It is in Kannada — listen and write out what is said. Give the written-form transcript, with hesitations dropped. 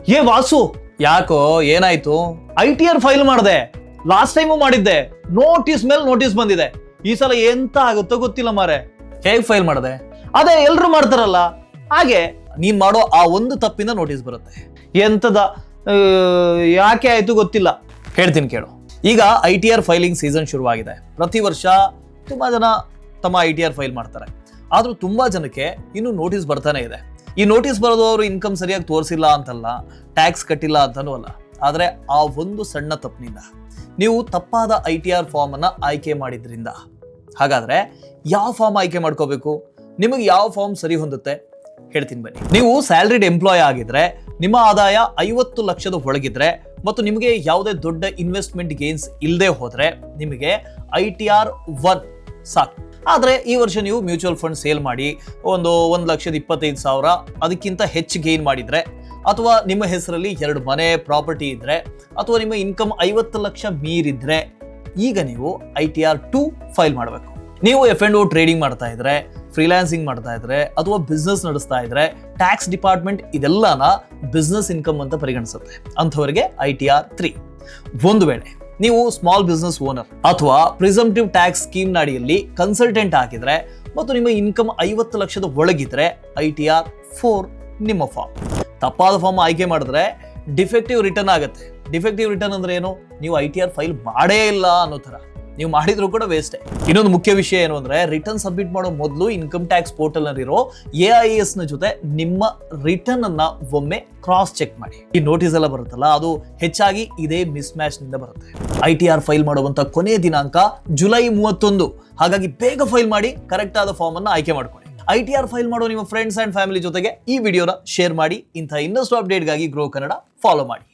ಏ ವಾಸು, ಯಾಕೋ ಏನಾಯ್ತು? ITR ಫೈಲ್ ಮಾಡಿದೆ. ಲಾಸ್ಟ್ ಟೈಮು ಮಾಡಿದ್ದೆ. ನೋಟಿಸ್ ಮೇಲೆ ನೋಟಿಸ್ ಬಂದಿದೆ. ಈ ಸಲ ಎಂತ ಆಗುತ್ತೋ ಗೊತ್ತಿಲ್ಲ ಮಾರೆ. ಹೇಗ್ ಫೈಲ್ ಮಾಡಿದೆ? ಅದೇ ಎಲ್ರು ಮಾಡ್ತಾರಲ್ಲ ಹಾಗೆ. ನೀನ್ ಮಾಡೋ ಆ ಒಂದು ತಪ್ಪಿಂದ ನೋಟಿಸ್ ಬರುತ್ತೆ. ಎಂತದ ಯಾಕೆ ಆಯ್ತು ಗೊತ್ತಿಲ್ಲ. ಹೇಳ್ತೀನಿ ಕೇಳು. ಈಗ ITR ಫೈಲಿಂಗ್ ಸೀಸನ್ ಶುರುವಾಗಿದೆ. ಪ್ರತಿ ವರ್ಷ ತುಂಬಾ ಜನ ತಮ್ಮ ITR ಫೈಲ್ ಮಾಡ್ತಾರೆ. ಆದ್ರೂ ತುಂಬಾ ಜನಕ್ಕೆ ಇನ್ನು ನೋಟಿಸ್ ಬರ್ತಾನೆ ಇದೆ. ಈ ನೋಟಿಸ್ ಬರೋದು ಅವರು ಇನ್ಕಮ್ ಸರಿಯಾಗಿ ತೋರಿಸಿಲ್ಲ ಅಂತಲ್ಲ, ಟ್ಯಾಕ್ಸ್ ಕಟ್ಟಿಲ್ಲ ಅಂತಾನೂ ಅಲ್ಲ. ಆದ್ರೆ ಆ ಒಂದು ಸಣ್ಣ ತಪ್ಪಿನಿಂದ ನೀವು ತಪ್ಪಾದ ITR ಫಾರ್ಮ್ ಅನ್ನ ಆಯ್ಕೆ ಮಾಡಿದ್ರಿಂದ. ಹಾಗಾದ್ರೆ ಯಾವ ಫಾರ್ಮ್ ಆಯ್ಕೆ ಮಾಡ್ಕೋಬೇಕು? ನಿಮಗೆ ಯಾವ ಫಾರ್ಮ್ ಸರಿ ಹೊಂದುತ್ತೆ ಹೇಳ್ತೀನಿ ಬನ್ನಿ. ನೀವು ಸ್ಯಾಲರಿಡ್ ಎಂಪ್ಲಾಯ್ ಆಗಿದ್ರೆ, ನಿಮ್ಮ ಆದಾಯ 50 ಲಕ್ಷದ ಒಳಗಿದ್ರೆ ಮತ್ತು ನಿಮಗೆ ಯಾವುದೇ ದೊಡ್ಡ ಇನ್ವೆಸ್ಟ್ಮೆಂಟ್ ಗೇನ್ಸ್ ಇಲ್ಲದೆ ಹೋದ್ರೆ ನಿಮಗೆ ITR 1 ಸಾಕು. ಆದ್ರೆ ಈ ವರ್ಷ ನೀವು ಮ್ಯೂಚುವಲ್ ಫಂಡ್ ಸೇಲ್ ಮಾಡಿ ಒಂದು 1,25,000 ಅದಕ್ಕಿಂತ ಹೆಚ್ಚು ಗೇನ್ ಮಾಡಿದ್ರೆ, ಅಥವಾ ನಿಮ್ಮ ಹೆಸರಲ್ಲಿ 2 ಮನೆ ಪ್ರಾಪರ್ಟಿ ಇದ್ರೆ, ಅಥವಾ ನಿಮ್ಮ ಇನ್ಕಮ್ 50 ಲಕ್ಷ ಮೀರಿದ್ರೆ, ಈಗ ನೀವು ITR 2 ಫೈಲ್ ಮಾಡಬೇಕು. ನೀವು F&O ಟ್ರೇಡಿಂಗ್ ಮಾಡ್ತಾ ಇದ್ರೆ, ಫ್ರೀಲಾನ್ಸಿಂಗ್ ಮಾಡ್ತಾ ಇದ್ರೆ, ಅಥವಾ ಬಿಸ್ನೆಸ್ ನಡೆಸ್ತಾ ಇದ್ರೆ, ಟ್ಯಾಕ್ಸ್ ಡಿಪಾರ್ಟ್ಮೆಂಟ್ ಇದೆಲ್ಲನ ಬಿಸ್ನೆಸ್ ಇನ್ಕಮ್ ಅಂತ ಪರಿಗಣಿಸುತ್ತೆ. ಅಂಥವರಿಗೆ ITR 3. ಒಂದು ವೇಳೆ ನೀವು ಸ್ಮಾಲ್ ಬಿಸ್ನೆಸ್ ಓನರ್ ಅಥವಾ ಪ್ರಿಸಂಪ್ಟಿವ್ ಟ್ಯಾಕ್ಸ್ ಸ್ಕೀಮ್ ಅಡಿಯಲ್ಲಿ ಕನ್ಸಲ್ಟೆಂಟ್ ಆಗಿದ್ರೆ ಮತ್ತು ನಿಮ್ಮ ಇನ್ಕಮ್ 50 ಲಕ್ಷದ ಒಳಗಿದ್ರೆ ITR 4 ನಿಮ್ಮ ಫಾರ್ಮ್. ತಪ್ಪಾದ ಫಾರ್ಮ್ ಆಯ್ಕೆ ಮಾಡಿದ್ರೆ ಡಿಫೆಕ್ಟಿವ್ ರಿಟರ್ನ್ ಆಗುತ್ತೆ. ಡಿಫೆಕ್ಟಿವ್ ರಿಟರ್ನ್ ಅಂದ್ರೆ ಏನು? ನೀವು ITR ಫೈಲ್ ಮಾಡೇ ಇಲ್ಲ ಅನ್ನೋ ತರ. ನೀವು ಮಾಡಿದ್ರು ಕೂಡ ವೇಸ್ಟೇ. ಇನ್ನೊಂದು ಮುಖ್ಯ ವಿಷಯ ಏನು ಅಂದ್ರೆ, ರಿಟರ್ನ್ ಸಬ್ಮಿಟ್ ಮಾಡೋ ಮೊದಲು ಇನ್ಕಮ್ ಟ್ಯಾಕ್ಸ್ ಪೋರ್ಟಲ್ ನಲ್ಲಿರೋ AIS ನ ಜೊತೆ ನಿಮ್ಮ ರಿಟರ್ನ್ ಅನ್ನ ಒಮ್ಮೆ ಕ್ರಾಸ್ ಚೆಕ್ ಮಾಡಿ. ಈ ನೋಟಿಸ್ ಎಲ್ಲ ಬರುತ್ತಲ್ಲ, ಅದು ಹೆಚ್ಚಾಗಿ ಇದೇ ಮಿಸ್ ಮ್ಯಾಚ್ ನಿಂದ ಬರುತ್ತೆ. ITR ಫೈಲ್ ಮಾಡುವಂತ ಕೊನೆಯ ದಿನಾಂಕ ಜುಲೈ 31. ಹಾಗಾಗಿ ಬೇಗ ಫೈಲ್ ಮಾಡಿ ಕರೆಕ್ಟ್ ಆದ ಫಾರ್ಮ್ ಅನ್ನ ಆಯ್ಕೆ ಮಾಡ್ಕೊಳ್ಳಿ. ITR ಫೈಲ್ ಮಾಡೋ ನಿಮ್ಮ ಫ್ರೆಂಡ್ಸ್ ಅಂಡ್ ಫ್ಯಾಮಿಲಿ ಜೊತೆಗೆ ಈ ವಿಡಿಯೋನ ಶೇರ್ ಮಾಡಿ. ಇಂಥ ಇನ್ನಷ್ಟು ಅಪ್ಡೇಟ್ಗಾಗಿ ಗ್ರೋ ಕನ್ನಡ ಫಾಲೋ ಮಾಡಿ.